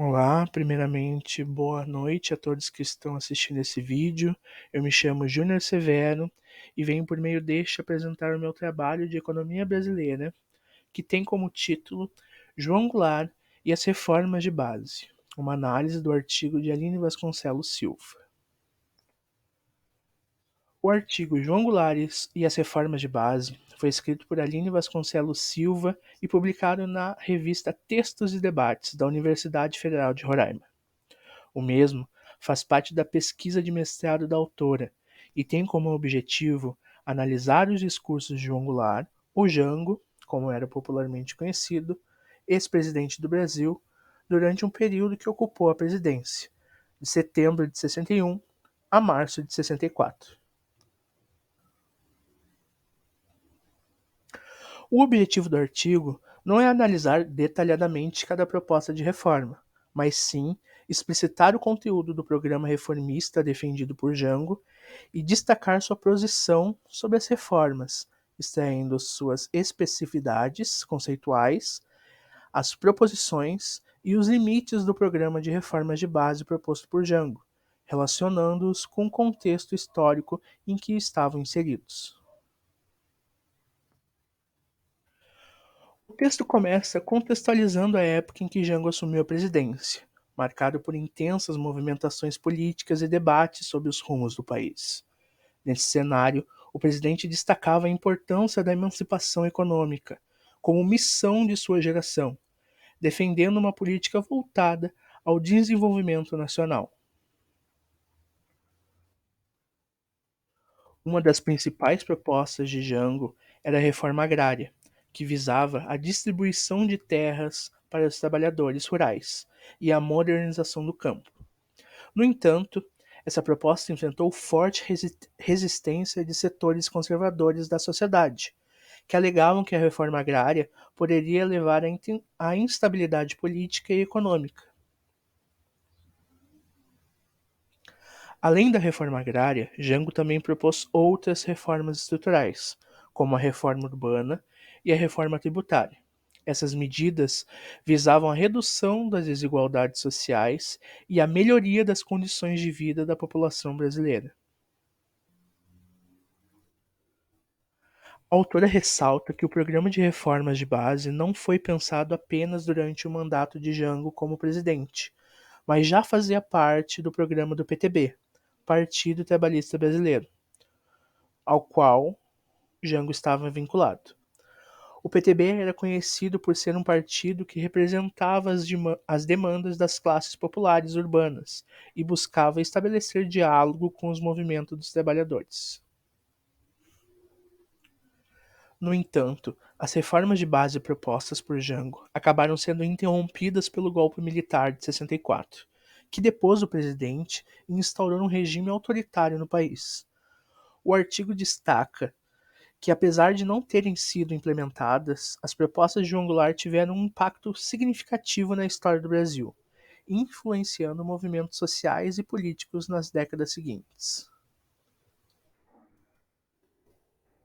Olá, primeiramente, boa noite a todos que estão assistindo esse vídeo. Eu me chamo Júnior Severo e venho por meio deste apresentar o meu trabalho de economia brasileira, que tem como título João Goulart e as reformas de base, uma análise do artigo de Aline Vasconcelos Silva. O artigo João Goulart e as reformas de base foi escrito por Aline Vasconcelos Silva e publicado na revista Textos e Debates da Universidade Federal de Roraima. O mesmo faz parte da pesquisa de mestrado da autora e tem como objetivo analisar os discursos de João Goulart, o Jango, como era popularmente conhecido, ex-presidente do Brasil, durante um período que ocupou a presidência, de setembro de 61 a março de 64. O objetivo do artigo não é analisar detalhadamente cada proposta de reforma, mas sim explicitar o conteúdo do programa reformista defendido por Jango e destacar sua posição sobre as reformas, extraindo suas especificidades conceituais, as proposições e os limites do programa de reformas de base proposto por Jango, relacionando-os com o contexto histórico em que estavam inseridos. O texto começa contextualizando a época em que Jango assumiu a presidência, marcado por intensas movimentações políticas e debates sobre os rumos do país. Nesse cenário, o presidente destacava a importância da emancipação econômica como missão de sua geração, defendendo uma política voltada ao desenvolvimento nacional. Uma das principais propostas de Jango era a reforma agrária, que visava a distribuição de terras para os trabalhadores rurais e a modernização do campo. No entanto, essa proposta enfrentou forte resistência de setores conservadores da sociedade, que alegavam que a reforma agrária poderia levar à instabilidade política e econômica. Além da reforma agrária, Jango também propôs outras reformas estruturais, como a reforma urbana e a reforma tributária. Essas medidas visavam a redução das desigualdades sociais e a melhoria das condições de vida da população brasileira. A autora ressalta que o programa de reformas de base não foi pensado apenas durante o mandato de Jango como presidente, mas já fazia parte do programa do PTB, Partido Trabalhista Brasileiro, ao qual Jango estava vinculado. O PTB era conhecido por ser um partido que representava as demandas das classes populares urbanas e buscava estabelecer diálogo com os movimentos dos trabalhadores. No entanto, as reformas de base propostas por Jango acabaram sendo interrompidas pelo golpe militar de 64, que depôs o presidente e instaurou um regime autoritário no país. O artigo destaca que, apesar de não terem sido implementadas, as propostas de João Goulart tiveram um impacto significativo na história do Brasil, influenciando movimentos sociais e políticos nas décadas seguintes.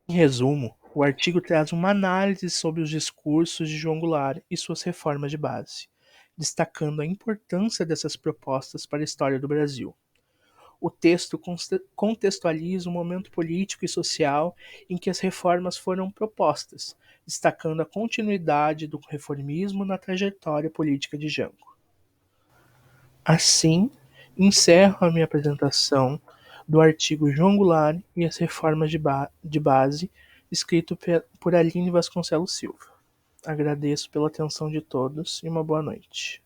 Em resumo, o artigo traz uma análise sobre os discursos de João Goulart e suas reformas de base, destacando a importância dessas propostas para a história do Brasil. O texto contextualiza o momento político e social em que as reformas foram propostas, destacando a continuidade do reformismo na trajetória política de Jango. Assim, encerro a minha apresentação do artigo João Goulart e as reformas de base, escrito por Aline Vasconcelos Silva. Agradeço pela atenção de todos e uma boa noite.